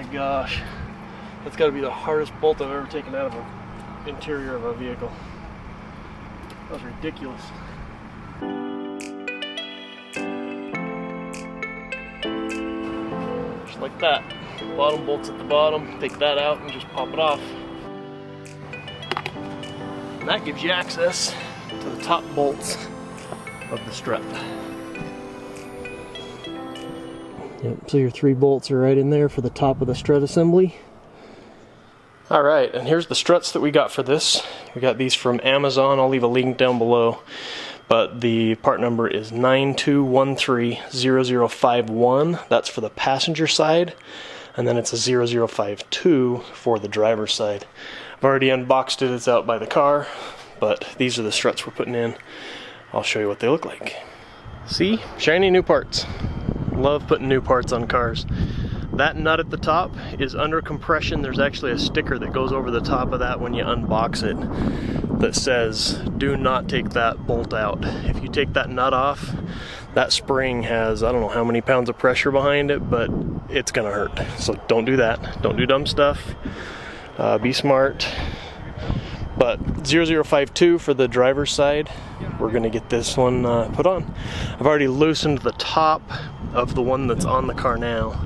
gosh. That's got to be the hardest bolt I've ever taken out of an interior of a vehicle. That was ridiculous. Just like that. Bottom bolt's at the bottom. Take that out and just pop it off. And that gives you access to the top bolts of the strut. Yep, so your 3 bolts are right in there for the top of the strut assembly. Alright, and here's the struts that we got for this. We got these from Amazon. I'll leave a link down below. But the part number is 92130051. That's for the passenger side. And then it's a 0052 for the driver's side. I've already unboxed it. It's out by the car. But these are the struts we're putting in. I'll show you what they look like. See? Shiny new parts. Love putting new parts on cars. That nut at the top is under compression. There's actually a sticker that goes over the top of that when you unbox it that says, do not take that bolt out. If you take that nut off, that spring has, I don't know how many pounds of pressure behind it, but it's gonna hurt. So don't do that. Don't do dumb stuff. Be smart. But 0052 for the driver's side, we're gonna get this one put on. I've already loosened the top of the one that's on the car now.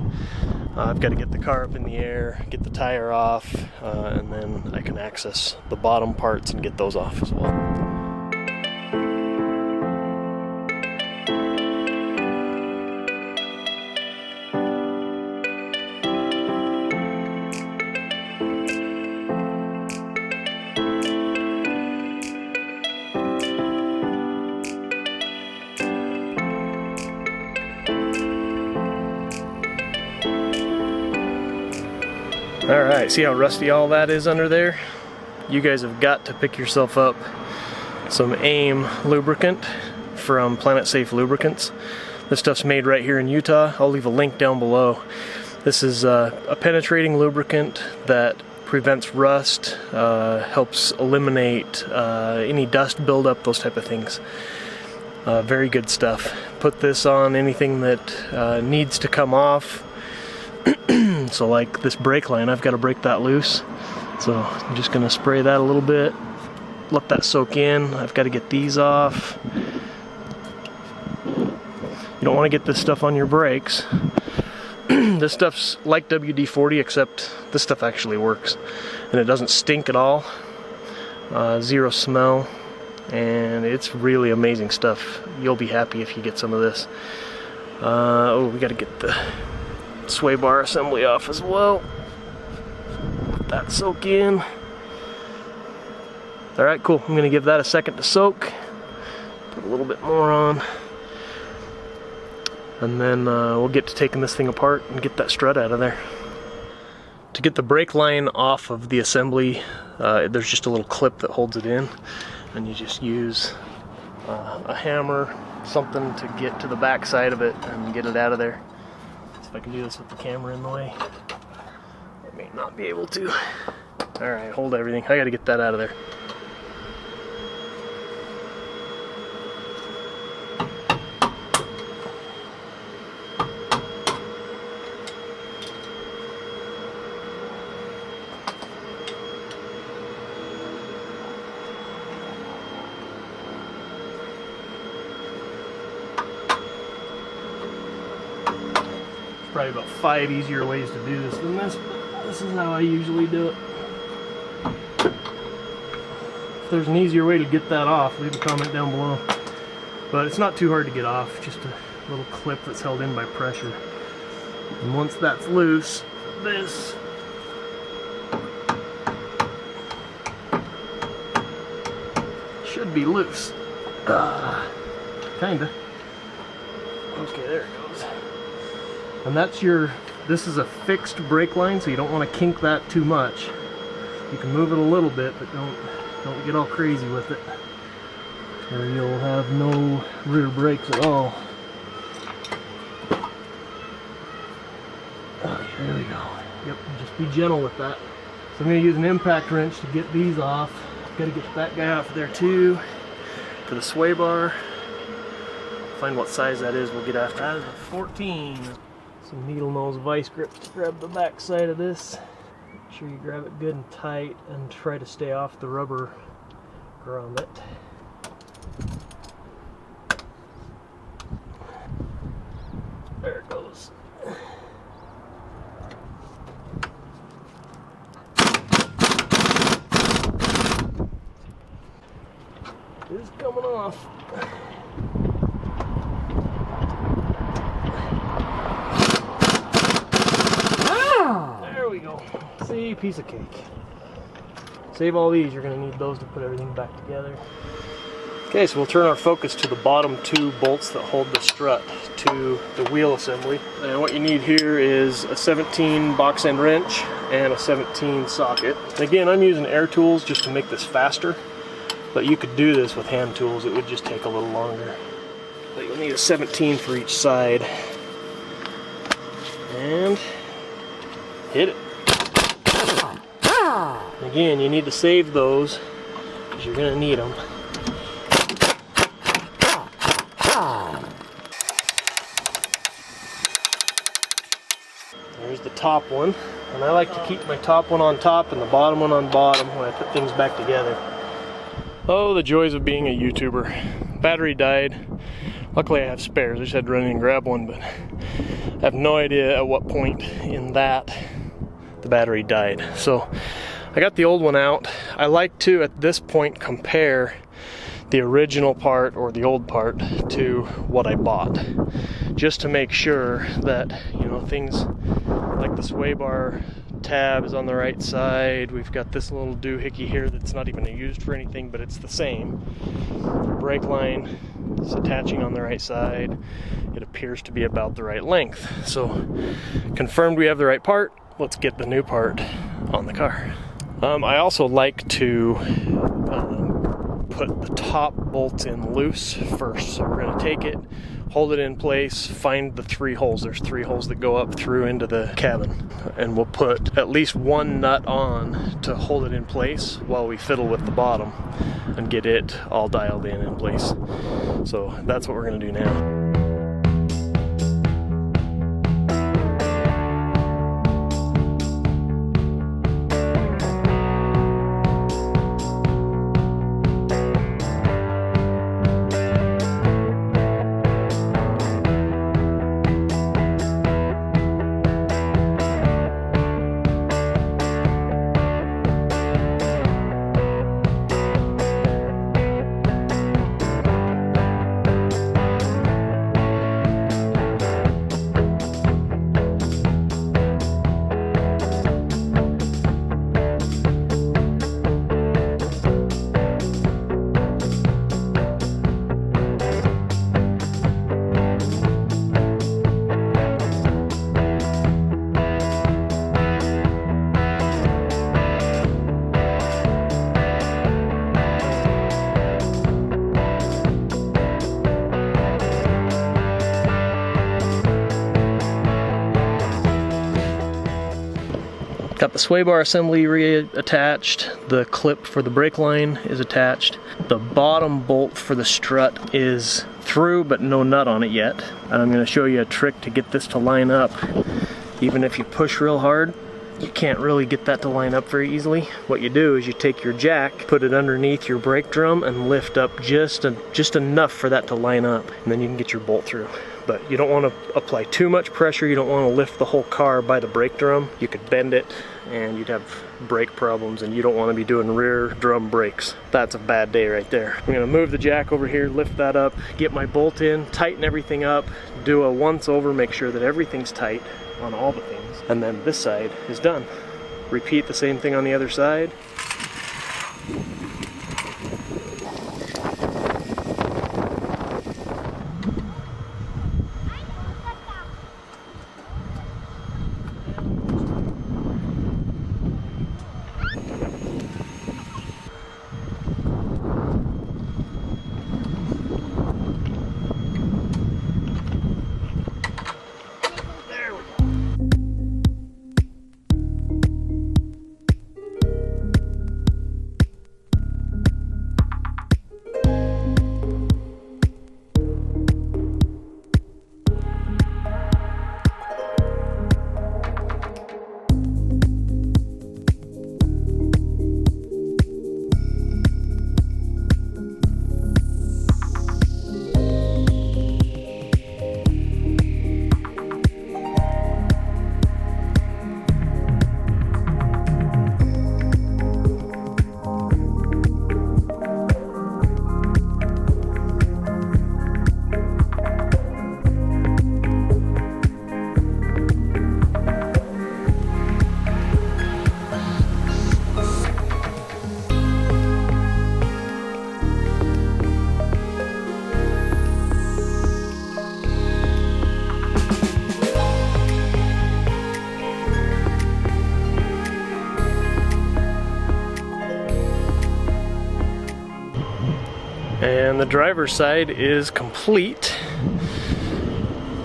I've got to get the car up in the air, get the tire off, and then I can access the bottom parts and get those off as well. Alright, see how rusty all that is under there? You guys have got to pick yourself up some AIM lubricant from Planet Safe Lubricants. This stuff's made right here in Utah. I'll leave a link down below. This is a penetrating lubricant that prevents rust, helps eliminate any dust buildup, those type of things. Very good stuff. Put this on anything that needs to come off. So like this brake line, I've got to break that loose. So I'm just going to spray that a little bit, let that soak in. I've got to get these off. You don't want to get this stuff on your brakes. This stuff's like WD-40, except this stuff actually works. And it doesn't stink at all. Zero smell. And it's really amazing stuff. You'll be happy if you get some of this. Oh, we got to get the sway bar assembly off as well. Let that soak in. Alright, cool. I'm going to give that a second to soak. Put a little bit more on. And then we'll get to taking this thing apart and get that strut out of there. To get the brake line off of the assembly, there's just a little clip that holds it in. And you just use a hammer, something to get to the back side of it and get it out of there. If I can do this with the camera in the way. I may not be able to. Alright, hold everything. I gotta get that out of there. Probably about 5 easier ways to do this than this, but this is how I usually do it. If there's an easier way to get that off, leave a comment down below. But it's not too hard to get off, just a little clip that's held in by pressure. And once that's loose, this should be loose. Kinda. Okay, there it goes. And that's this is a fixed brake line, so you don't want to kink that too much. You can move it a little bit, but don't get all crazy with it, or you'll have no rear brakes at all. Okay, there we go. Yep, just be gentle with that. So I'm going to use an impact wrench to get these off. Got to get that guy off there too. For the sway bar, find what size that is, we'll get after that. Is a 14. Some needle nose vice grips to grab the back side of this. Make sure you grab it good and tight and try to stay off the rubber grommet. There it goes. It's coming off. There we go. See, piece of cake. Save all these, you're going to need those to put everything back together. Okay, so we'll turn our focus to the bottom two bolts that hold the strut to the wheel assembly. And what you need here is a 17 box end wrench and a 17 socket. And again, I'm using air tools just to make this faster, but you could do this with hand tools. It would just take a little longer. But you'll need a 17 for each side. And hit it. Again, you need to save those because you're going to need them. There's the top one, and I like to keep my top one on top and the bottom one on bottom when I put things back together. Oh, the joys of being a YouTuber. Battery died. Luckily I have spares. I just had to run in and grab one, but I have no idea at what point in that the battery died. So I got the old one out. I like to, at this point, compare the original part or the old part to what I bought, just to make sure that, you know, things like the sway bar tab is on the right side. We've got this little doohickey here that's not even used for anything, but it's the same. Brake line is attaching on the right side. It appears to be about the right length. So confirmed we have the right part. Let's get the new part on the car. I also like to put the top bolts in loose first. So we're going to take it, hold it in place, find the 3 holes. There's 3 holes that go up through into the cabin. And we'll put at least one nut on to hold it in place while we fiddle with the bottom and get it all dialed in place. So that's what we're going to do now. Got the sway bar assembly reattached. The clip for the brake line is attached. The bottom bolt for the strut is through, but no nut on it yet. And I'm going to show you a trick to get this to line up. Even if you push real hard, you can't really get that to line up very easily. What you do is you take your jack, put it underneath your brake drum, and lift up just enough for that to line up, and then you can get your bolt through. But you don't want to apply too much pressure. You don't want to lift the whole car by the brake drum. You could bend it and you'd have brake problems, and you don't want to be doing rear drum brakes. That's a bad day right there. I'm going to move the jack over here, lift that up, get my bolt in, tighten everything up, do a once over, make sure that everything's tight on all the things, and then this side is done. Repeat the same thing on the other side. And the driver's side is complete.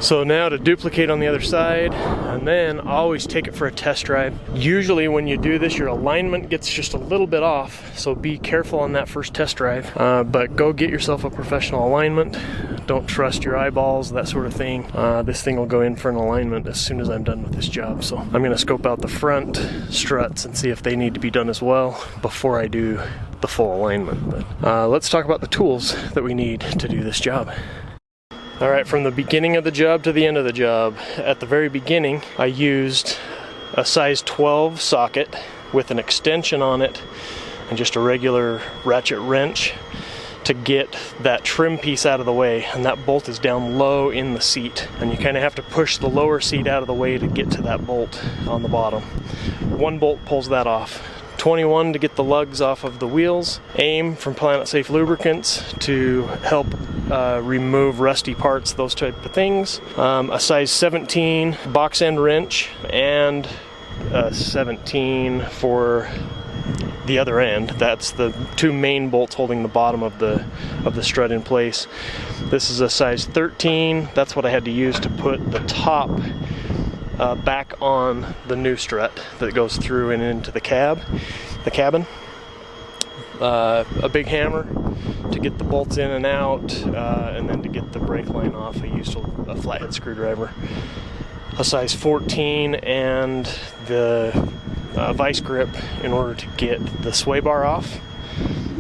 So now to duplicate on the other side, and then always take it for a test drive. Usually when you do this, your alignment gets just a little bit off, so be careful on that first test drive. But go get yourself a professional alignment. Don't trust your eyeballs, that sort of thing. This thing will go in for an alignment as soon as I'm done with this job. So I'm gonna scope out the front struts and see if they need to be done as well before I do the full alignment. But let's talk about the tools that we need to do this job. All right, from the beginning of the job to the end of the job, at the very beginning, I used a size 12 socket with an extension on it and just a regular ratchet wrench to get that trim piece out of the way. And that bolt is down low in the seat. And you kind of have to push the lower seat out of the way to get to that bolt on the bottom. One bolt pulls that off. 21 to get the lugs off of the wheels. AIM from Planet Safe Lubricants to help remove rusty parts, those type of things. A size 17 box end wrench and a 17 for the other end. That's the two main bolts holding the bottom of the strut in place. This is a size 13. That's what I had to use to put the top back on the new strut that goes through and into the cabin. A big hammer to get the bolts in and out, and then to get the brake line off I used a flathead screwdriver. A size 14 and the vice grip in order to get the sway bar off.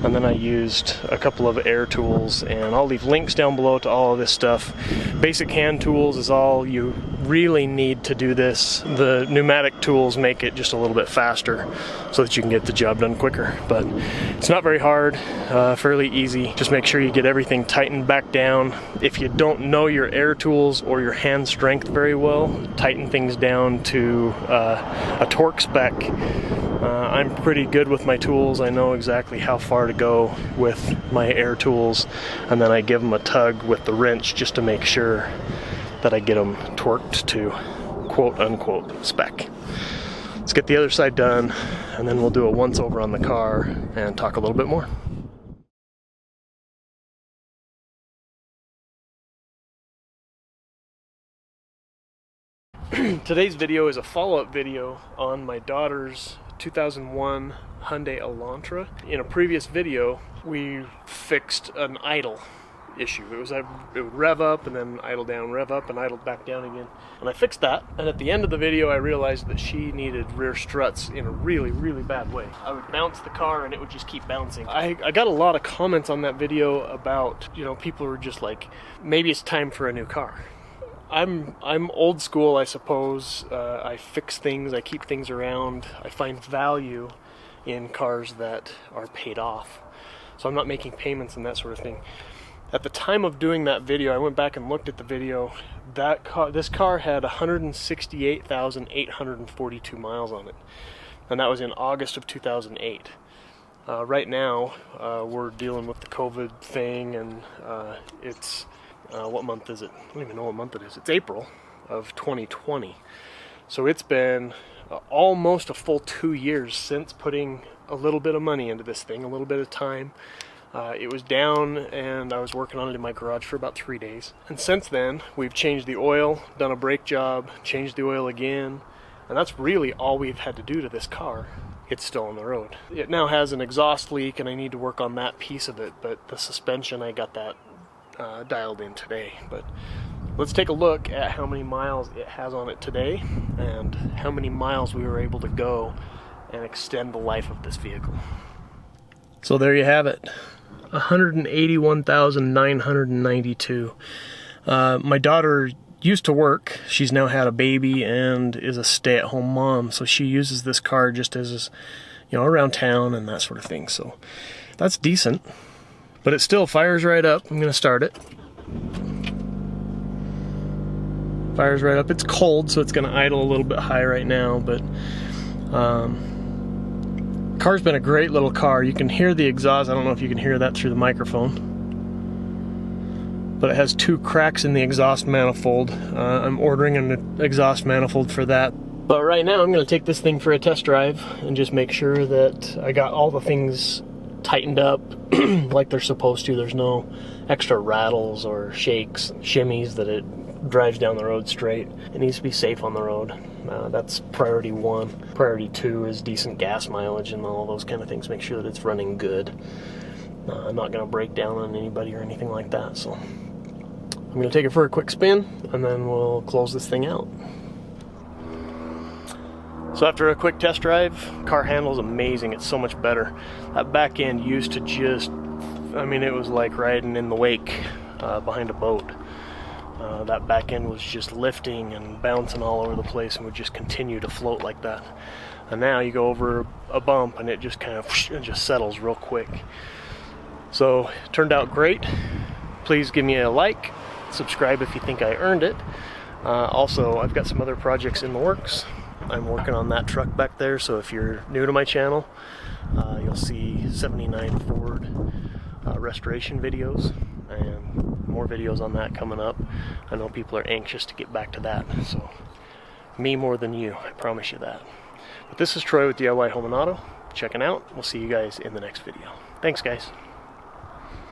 And then I used a couple of air tools, and I'll leave links down below to all of this stuff. Basic hand tools is all you really need to do this. The pneumatic tools make it just a little bit faster so that you can get the job done quicker. But it's not very hard, fairly easy. Just make sure you get everything tightened back down. If you don't know your air tools or your hand strength very well, tighten things down to a torque spec. I'm pretty good with my tools. I know exactly how far to go with my air tools, and then I give them a tug with the wrench just to make sure that I get them torqued to quote unquote spec. Let's get the other side done, and then we'll do a once over on the car and talk a little bit more. Today's video is a follow-up video on my daughter's 2001 Hyundai Elantra. In a previous video, we fixed an idle issue. It would rev up and then idle down, rev up and idle back down again. And I fixed that, and at the end of the video I realized that she needed rear struts in a really, really bad way. I would bounce the car and it would just keep bouncing. I got a lot of comments on that video about, people were just like, maybe it's time for a new car. I'm old school, I suppose. I fix things, I keep things around. I find value in cars that are paid off. So I'm not making payments and that sort of thing. At the time of doing that video, I went back and looked at the video. This car had 168,842 miles on it. And that was in August of 2008. Right now, we're dealing with the COVID thing, and it's... what month is it? I don't even know what month it is. It's April of 2020. So it's been almost a full 2 years since putting a little bit of money into this thing, a little bit of time. It was down and I was working on it in my garage for about 3 days. And since then, we've changed the oil, done a brake job, changed the oil again. And that's really all we've had to do to this car. It's still on the road. It now has an exhaust leak and I need to work on that piece of it. But the suspension, I got that dialed in today. But let's take a look at how many miles it has on it today and how many miles we were able to go and extend the life of this vehicle. So there you have it, 181,992. My daughter used to work. She's now had a baby and is a stay-at-home mom, so she uses this car just as, around town and that sort of thing. So that's decent. But it still fires right up. I'm going to start it. Fires right up. It's cold, so it's going to idle a little bit high right now, but car's been a great little car. You can hear the exhaust. I don't know if you can hear that through the microphone, but it has 2 cracks in the exhaust manifold. I'm ordering an exhaust manifold for that. But right now I'm going to take this thing for a test drive and just make sure that I got all the things tightened up like they're supposed to. There's no extra rattles or shakes, shimmies that it drives down the road straight. It needs to be safe on the road. That's priority 1. Priority 2 is decent gas mileage and all those kind of things. Make sure that it's running good. I'm not going to break down on anybody or anything like that. So I'm going to take it for a quick spin and then we'll close this thing out. So after a quick test drive, car handles amazing. It's so much better. That back end used to just, I mean, it was like riding in the wake behind a boat. That back end was just lifting and bouncing all over the place and would just continue to float like that. And now you go over a bump and it just kind of it just settles real quick. So it turned out great. Please give me a like, subscribe if you think I earned it. Also, I've got some other projects in the works. I'm working on that truck back there, so if you're new to my channel, you'll see 79 Ford restoration videos and more videos on that coming up. I know people are anxious to get back to that, so me more than you, I promise you that. But this is Troy with DIY Home and Auto, checking out. We'll see you guys in the next video. Thanks, guys.